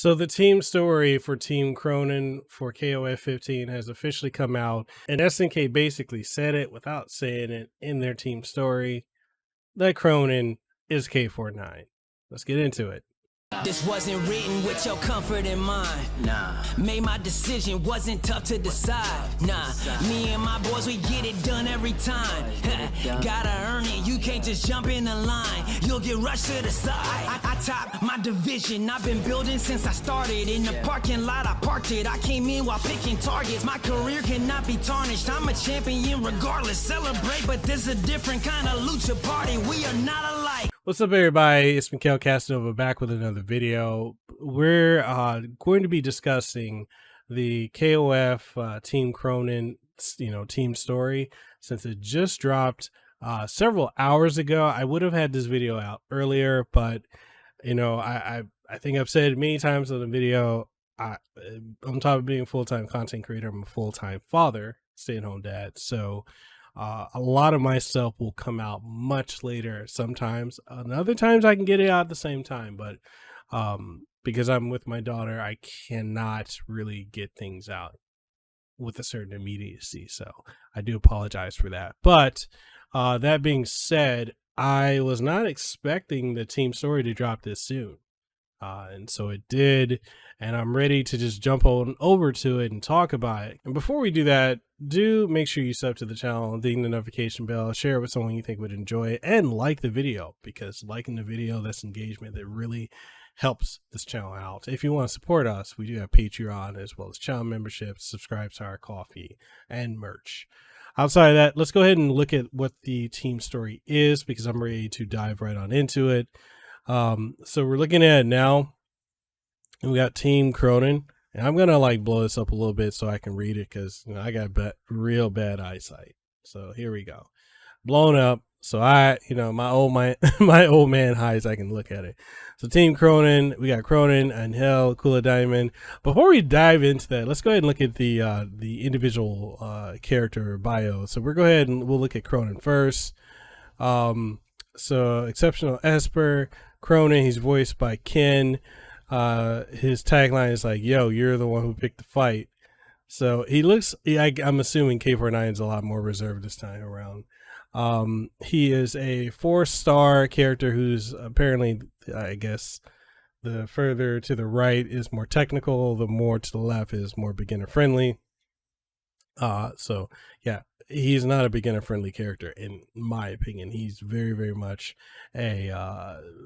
So the team story for Team Krohnen for KOF 15 has officially come out, and SNK basically said it without saying it in their team story that Krohnen is K49. Let's get into it. This wasn't written with your comfort in mind. Nah. Made my decision, wasn't tough to decide. Nah. Me and my boys, we get it done every time. Gotta earn it, you can't just jump in the line. You'll get rushed to the side. I top my division, I've been building since I started. In the parking lot, I parked it. I came in while picking targets. My career cannot be tarnished. I'm a champion regardless. Celebrate, but this a different kind of lucha party. We are not alike. What's up, everybody? It's Mikhail Kasanova back with another video. We're going to be discussing the KOF Team Krohnen, team story, since it just dropped several hours ago. I would have had this video out earlier, but I think I've said many times on the video, on top of being a full-time content creator, I'm a full-time father, stay-at-home dad. So a lot of my stuff will come out much later sometimes, and other times I can get it out at the same time, but because I'm with my daughter, I cannot really get things out with a certain immediacy, so I do apologize for that. But that being said, I was not expecting the team story to drop this soon, and so it did, and I'm ready to just jump on over to it and talk about it. And before we do that, do make sure you sub to the channel, ding the notification bell, share it with someone you think would enjoy it, and like the video, because liking the video, that's engagement that really helps this channel out. If you want to support us, we do have Patreon as well as channel memberships, subscribe to our coffee, and merch. Outside of that, let's go ahead and look at what the team story is, because I'm ready to dive right on into it. So we're looking at it now, and we got Team Krohnen, and I'm gonna blow this up a little bit so I can read it, because I got real bad eyesight. So here we go, blown up. So my old man eyes, I can look at it. So Team Krohnen, we got Krohnen, Angel, Kula Diamond. Before we dive into that, let's go ahead and look at the individual character bio. So we'll go ahead and we'll look at Krohnen first. So exceptional Esper Krohnen, he's voiced by Ken. His tagline is like, "Yo, you're the one who picked the fight." So he looks, I'm assuming K49 is a lot more reserved this time around. He is a 4-star character who's apparently, I guess, the further to the right is more technical, the more to the left is more beginner friendly. So yeah, he's not a beginner friendly character in my opinion. He's very, very much a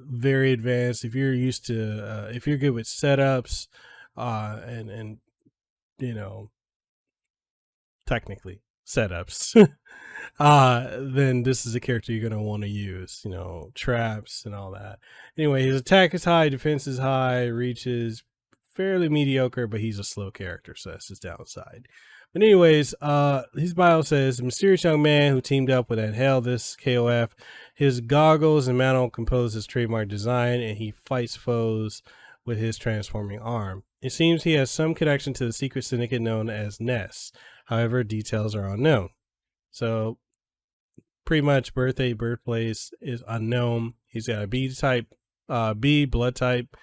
very advanced. If you're used to if you're good with setups and technically setups, then this is a character you're going to want to use, traps and all that. Anyway, his attack is high, defense is high, reach is fairly mediocre, but he's a slow character, so that's his downside. But anyways, his bio says, a mysterious young man who teamed up with Angel this KOF. His goggles and mantle compose his trademark design, and he fights foes with his transforming arm. It seems he has some connection to the secret syndicate known as Ness. However, details are unknown. So pretty much birthplace is unknown. He's got a B type, B blood type,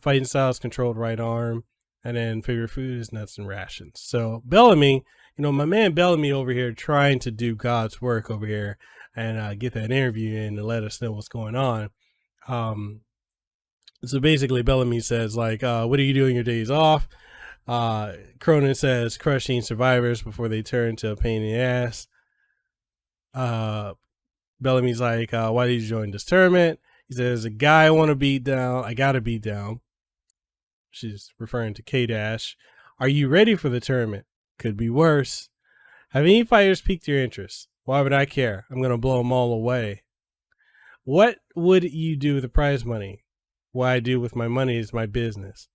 fighting styles, controlled right arm, and then favorite food is nuts and rations. So Bellamy, my man Bellamy over here trying to do God's work over here and get that interview in to let us know what's going on. So basically Bellamy says what are you doing your days off? Krohnen says crushing survivors before they turn to a pain in the ass. Bellamy's like, why did you join this tournament? He says, a guy I want to beat down, I gotta beat down. She's referring to K-Dash. Are you ready for the tournament? Could be worse. Have any fighters piqued your interest? Why would I care? I'm gonna blow them all away. What would you do with the prize money? What I do with my money is my business.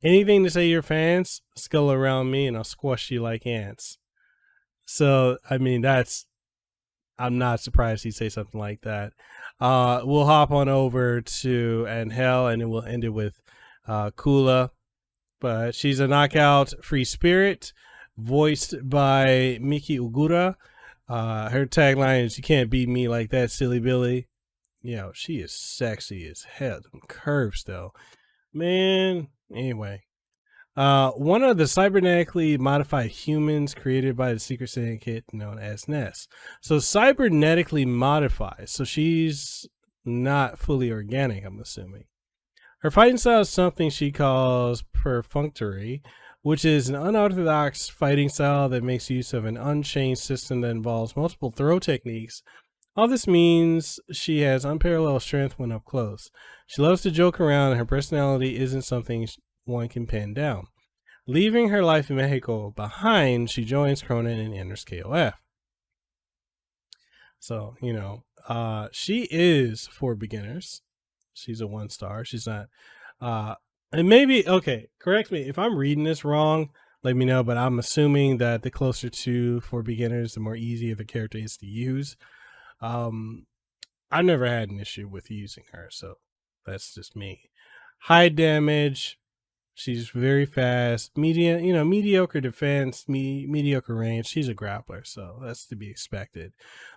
Anything to say to your fans? Skull around me and I'll squash you like ants. So, I mean, I'm not surprised he'd say something like that. We'll hop on over to Angel, and then we'll end it with Kula. But she's a knockout free spirit, voiced by Miki Ugura. Her tagline is, "You can't beat me like that, silly Billy." She is sexy as hell. Them curves, though. Man, Anyway, one of the cybernetically modified humans created by the secret syndicate known as Ness. So cybernetically modified. So she's not fully organic, I'm assuming. Her fighting style is something she calls perfunctory, which is an unorthodox fighting style that makes use of an unchained system that involves multiple throw techniques. All this means she has unparalleled strength when up close. She loves to joke around, and her personality isn't something one can pin down. Leaving her life in Mexico behind, she joins Khronen and enters KOF. So, she is for beginners. She's a 1-star. She's not, and maybe, okay, correct me if I'm reading this wrong, let me know, but I'm assuming that the closer to for beginners, the more easier the character is to use. I never had an issue with using her, so that's just me. High damage. She's very fast. Mediocre defense, mediocre range. She's a grappler, so that's to be expected.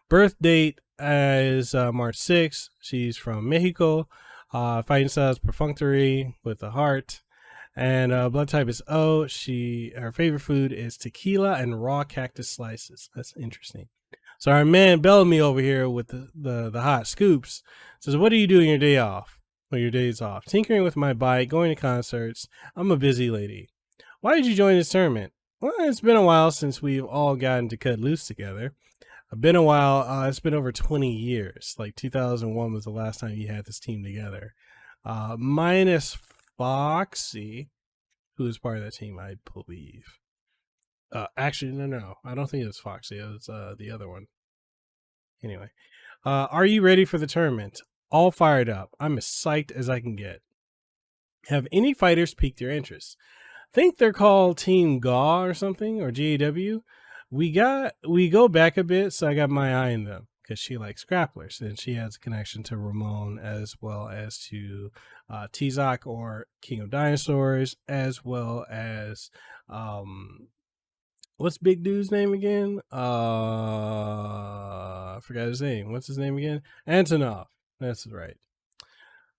Birth date is March 6th. She's from Mexico. Fighting style is perfunctory with a heart. And blood type is O. Her favorite food is tequila and raw cactus slices. That's interesting. So our man Bellamy over here with the hot scoops says, what do you do on your day off? Or your days off? Tinkering with my bike, going to concerts. I'm a busy lady. Why did you join this tournament? Well, it's been a while since we've all gotten to cut loose together. Been a while. It's been over 20 years. Like 2001 was the last time you had this team together. Minus Foxy, who is part of that team, I believe. Actually, no. I don't think it was Foxy. It was the other one. Anyway, are you ready for the tournament? All fired up. I'm as psyched as I can get. Have any fighters piqued your interest? Think they're called Team GAW or something, or GAW. We go back a bit, so I got my eye on them because she likes grapplers and she has a connection to Ramon as well as to Tizak or King of Dinosaurs, as well as what's Big Dude's name again? I forgot his name. What's his name again? Antonov. That's right.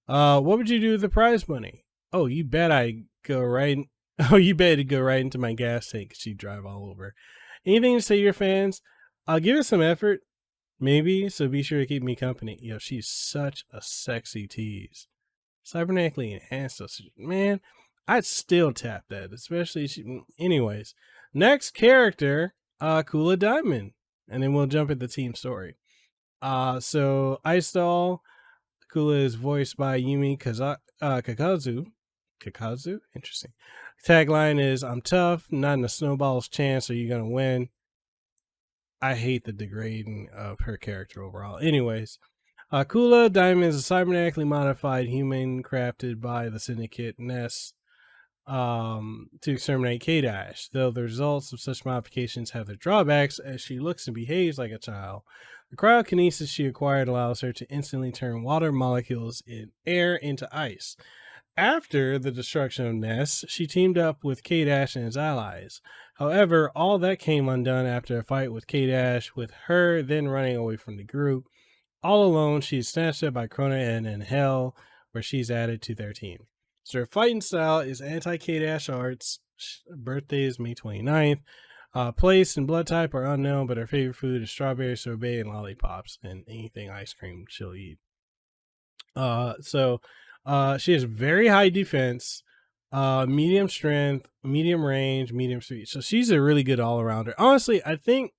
What would you do with the prize money? Oh, you bet I go right. You bet to go right into my gas tank because you drive all over. Anything to say to your fans? I'll give it some effort, maybe. So be sure to keep me company. She's such a sexy tease. Cybernetically enhanced. Man, I'd still tap that, especially. Anyways, next character, Kula Diamond, and then we'll jump at the team story. So Ice Doll. Kula is voiced by Yumi Kakazu. Kakazu? Interesting. Tagline is, I'm tough, not in a snowball's chance are you going to win. I hate the degrading of her character overall. Anyways, Kula Diamond is a cybernetically modified human crafted by the Syndicate Ness to exterminate K-Dash. Though the results of such modifications have their drawbacks, as she looks and behaves like a child. The cryokinesis she acquired allows her to instantly turn water molecules in air into ice. After the destruction of Ness, she teamed up with K-Dash and his allies. However, all that came undone after a fight with K-Dash, with her then running away from the group. All alone, she's snatched up by Khronen and in Hell, where she's added to their team. So her fighting style is anti-K-Dash arts. Birthday is May 29th. Place and blood type are unknown, but her favorite food is strawberry sorbet and lollipops, and anything ice cream she'll eat. So she has very high defense, medium strength, medium range, medium speed. So she's a really good all-arounder. Honestly, I think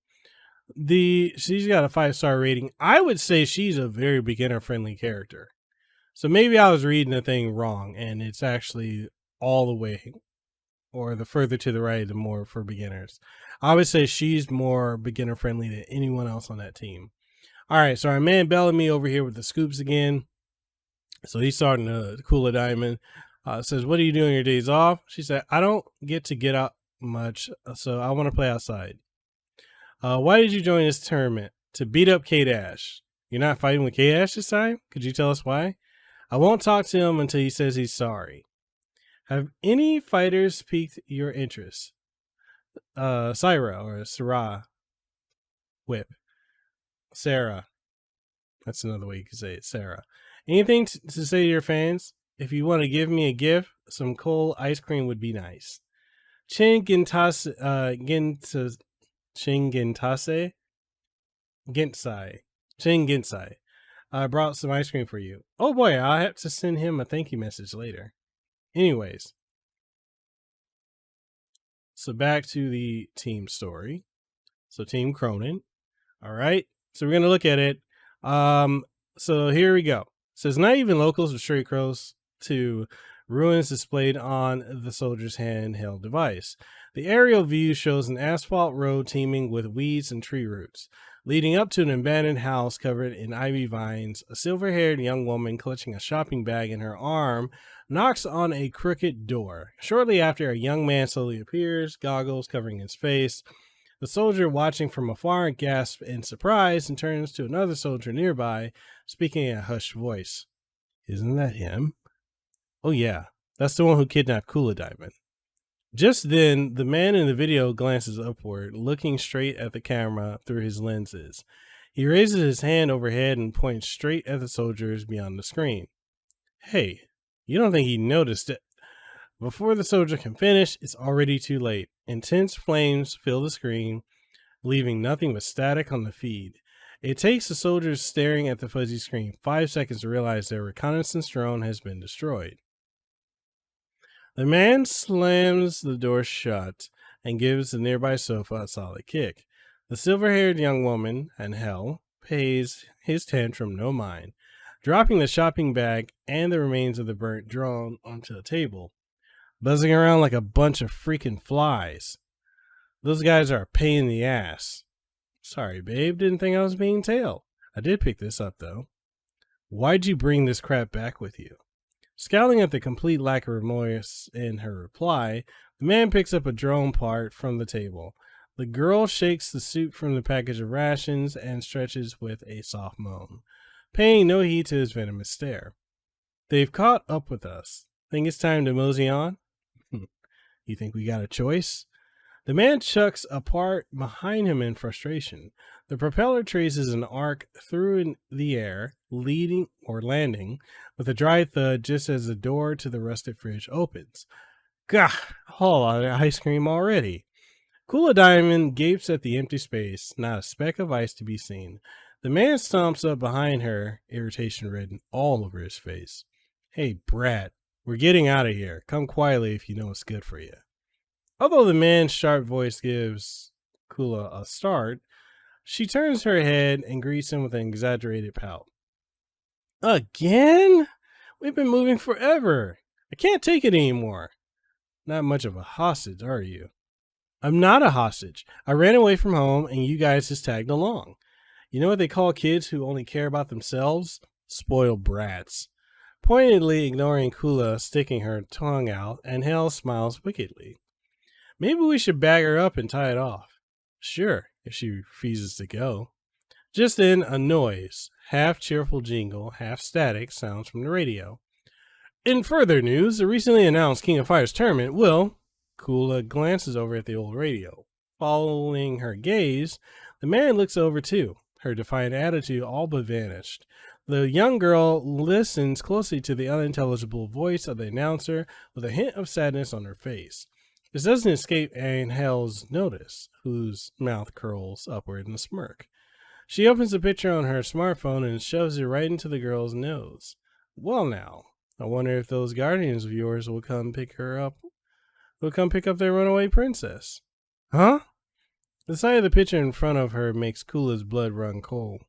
she's got a 5-star rating. I would say she's a very beginner-friendly character. So maybe I was reading the thing wrong, and it's actually all the way, or the further to the right, the more for beginners. I would say she's more beginner friendly than anyone else on that team. All right, so our man Bellamy over here with the scoops again. So he's starting to Kula Diamond. Says, what are you doing your days off? She said, I don't get to get out much, so I want to play outside. Why did you join this tournament? To beat up K-Dash. You're not fighting with K-Dash this time? Could you tell us why? I won't talk to him until he says he's sorry. Have any fighters piqued your interest? Syra or Sarah Whip. Sarah. That's another way you could say it. Sarah. Anything to say to your fans? If you want to give me a gift, some cold ice cream would be nice. Chin Gintase, Chin Gensai. I brought some ice cream for you. Oh boy, I'll have to send him a thank you message later. Anyways, so back to the team story. So Team Krohnen. All right. So we're going to look at it. So here we go. It says not even locals or stray crows to ruins displayed on the soldier's handheld device. The aerial view shows an asphalt road teeming with weeds and tree roots, leading up to an abandoned house covered in ivy vines. A silver-haired young woman clutching a shopping bag in her arm knocks on a crooked door. Shortly after, a young man slowly appears, goggles covering his face. The soldier, watching from afar, gasps in surprise and turns to another soldier nearby, speaking in a hushed voice. Isn't that him? Oh yeah, that's the one who kidnapped Kula Diamond. Just then, the man in the video glances upward, looking straight at the camera through his lenses. He raises his hand overhead and points straight at the soldiers beyond the screen. Hey, you don't think he noticed it? Before the soldier can finish, it's already too late. Intense flames fill the screen, leaving nothing but static on the feed. It takes the soldiers staring at the fuzzy screen 5 seconds to realize their reconnaissance drone has been destroyed. The man slams the door shut and gives the nearby sofa a solid kick. The silver-haired young woman, and hell, pays his tantrum no mind, dropping the shopping bag and the remains of the burnt drone onto the table, buzzing around like a bunch of freaking flies. Those guys are a pain in the ass. Sorry, babe, didn't think I was being tailed. I did pick this up, though. Why'd you bring this crap back with you? Scowling at the complete lack of remorse in her reply, the man picks up a drone part from the table. The girl shakes the soup from the package of rations and stretches with a soft moan, paying no heed to his venomous stare. They've caught up with us. Think it's time to mosey on? You think we got a choice? The man chucks a part behind him in frustration. The propeller traces an arc through the air, landing with a dry thud just as the door to the rusted fridge opens. Gah, a whole lot of ice cream already. Kula Diamond gapes at the empty space, not a speck of ice to be seen. The man stomps up behind her, irritation written all over his face. Hey, brat, we're getting out of here. Come quietly if you know what's good for you. Although the man's sharp voice gives Kula a start, she turns her head and greets him with an exaggerated pout. Again? We've been moving forever. I can't take it anymore. Not much of a hostage, are you? I'm not a hostage. I ran away from home and you guys just tagged along. You know what they call kids who only care about themselves? Spoiled brats. Pointedly ignoring Kula sticking her tongue out, and Hell smiles wickedly. Maybe we should bag her up and tie it off. Sure, if she refuses to go. Just then, a noise, half cheerful jingle, half static, sounds from the radio. In further news, the recently announced King of Fighters tournament will... Kula glances over at the old radio. Following her gaze, the man looks over too, her defiant attitude all but vanished. The young girl listens closely to the unintelligible voice of the announcer with a hint of sadness on her face. This doesn't escape Angel's notice, whose mouth curls upward in a smirk. She opens the picture on her smartphone and shoves it right into the girl's nose. Well now, I wonder if those guardians of yours will come pick her up. Will come pick up their runaway princess. Huh? The sight of the picture in front of her makes Kula's blood run cold.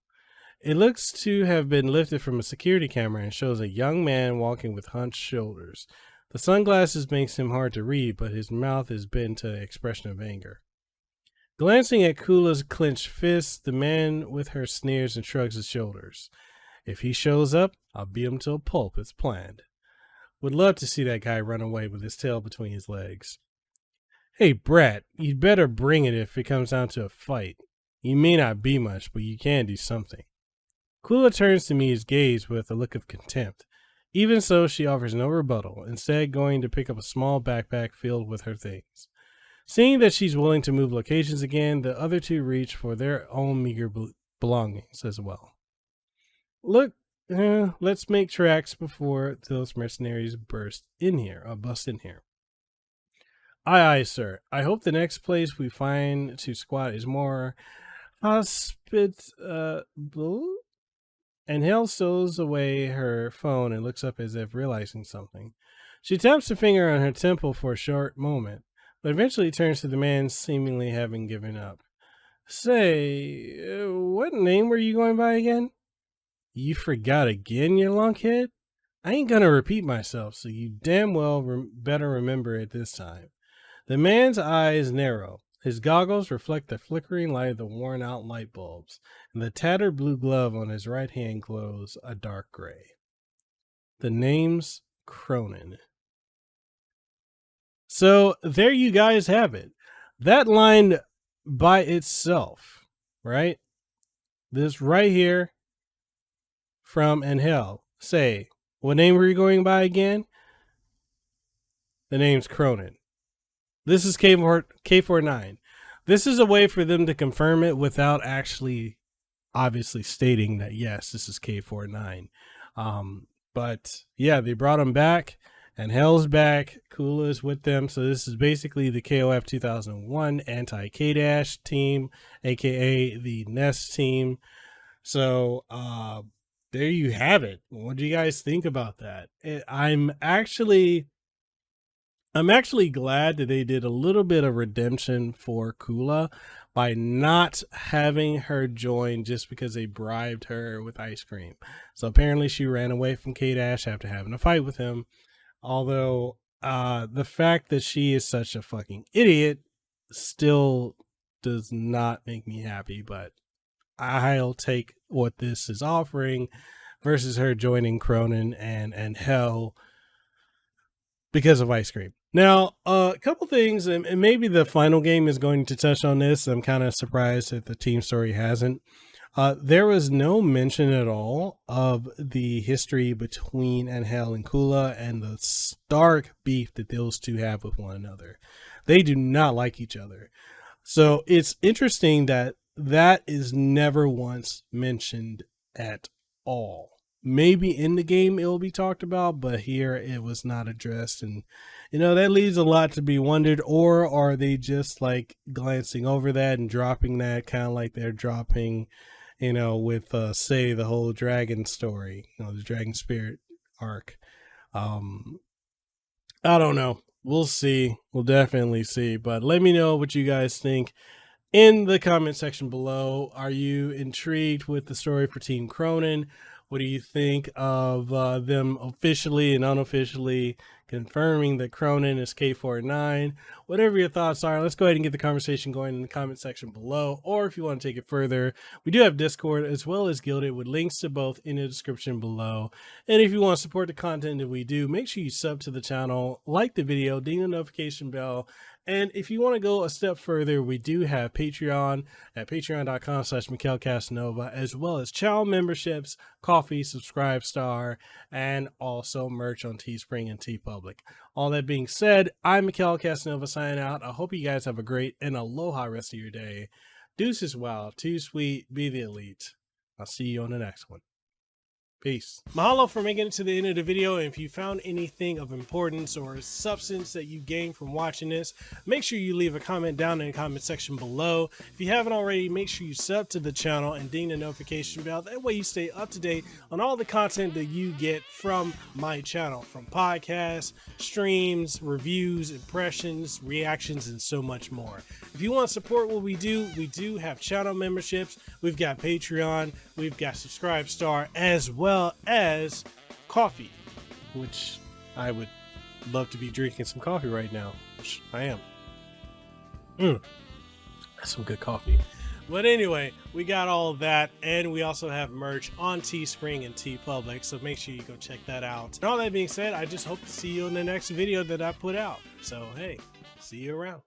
It looks to have been lifted from a security camera and shows a young man walking with hunched shoulders. The sunglasses makes him hard to read, but his mouth is bent to an expression of anger. Glancing at Kula's clenched fists, the man with her sneers and shrugs his shoulders. If he shows up, I'll beat him to a pulp as planned. Would love to see that guy run away with his tail between his legs. Hey, brat, you'd better bring it if it comes down to a fight. You may not be much, but you can do something. Kula turns to me his gaze with a look of contempt. Even so, she offers no rebuttal, instead going to pick up a small backpack filled with her things. Seeing that she's willing to move locations again, the other two reach for their own meager belongings as well. Look let's make tracks before those mercenaries bust in here. Aye, sir. I hope the next place we find to squat is more hospitable. And Hale stows away her phone and looks up as if realizing something. She taps her finger on her temple for a short moment, but eventually turns to the man seemingly having given up. Say, what name were you going by again? You forgot again, you lunkhead? I ain't gonna repeat myself, so you damn well better remember it this time. The man's eyes narrow. His goggles reflect the flickering light of the worn-out light bulbs, and the tattered blue glove on his right hand glows a dark gray. The name's Khronen. So there you guys have it. That line by itself, right? This right here from Hell. Say, what name were you going by again? The name's Khronen. This is K49. This is a way for them to confirm it without actually obviously stating that, yes, this is K49. But yeah, they brought him back and Hell's back. Kula is with them. So this is basically the KOF 2001 anti-K- team, aka the Nest team. So there you have it. What do you guys think about that? I'm actually glad that they did a little bit of redemption for Kula by not having her join just because they bribed her with ice cream. So apparently she ran away from K- after having a fight with him. Although the fact that she is such a fucking idiot still does not make me happy, but I'll take what this is offering versus her joining Khronen and Hell because of ice cream. Now, a couple things, and maybe the final game is going to touch on this. I'm kind of surprised that the team story hasn't. There was no mention at all of the history between Hell and Kula and the stark beef that those two have with one another. They do not like each other. So it's interesting that that is never once mentioned at all. Maybe in the game it will be talked about, but here it was not addressed. And, you know, that leaves a lot to be wondered. Or are they just like glancing over that and dropping that, kind of like they're dropping, you know, with, say, the whole dragon story, you know, the dragon spirit arc. I don't know. We'll see. We'll definitely see. But let me know what you guys think in the comment section below. Are you intrigued with the story for Team Khronen? What do you think of them officially and unofficially confirming that Khronen is K49? Whatever your thoughts are, let's go ahead and get the conversation going in the comment section below. Or if you want to take it further, we do have Discord as well as Guilded with links to both in the description below. And if you want to support the content that we do, make sure you sub to the channel, like the video, ding the notification bell. And if you want to go a step further, we do have Patreon at patreon.com/MikhailKasanova, as well as channel memberships, coffee, subscribe star, and also merch on Teespring and TeePublic. All that being said, I'm Mikhail Kasanova signing out. I hope you guys have a great and aloha rest of your day. Deuces wild, too sweet, be the elite. I'll see you on the next one. Peace. Mahalo for making it to the end of the video. And if you found anything of importance or substance that you gained from watching this, make sure you leave a comment down in the comment section below. If you haven't already, make sure you sub to the channel and ding the notification bell. That way you stay up to date on all the content that you get from my channel, from podcasts, streams, reviews, impressions, reactions, and so much more. If you want to support what we do have channel memberships. We've got Patreon, we've got Subscribe Star, as well as coffee, which I would love to be drinking some coffee right now, which I am. That's some good coffee. But anyway, we got all of that, and we also have merch on Teespring and TeePublic, so make sure you go check that out. And all that being said, I just hope to see you in the next video that I put out. So hey, see you around.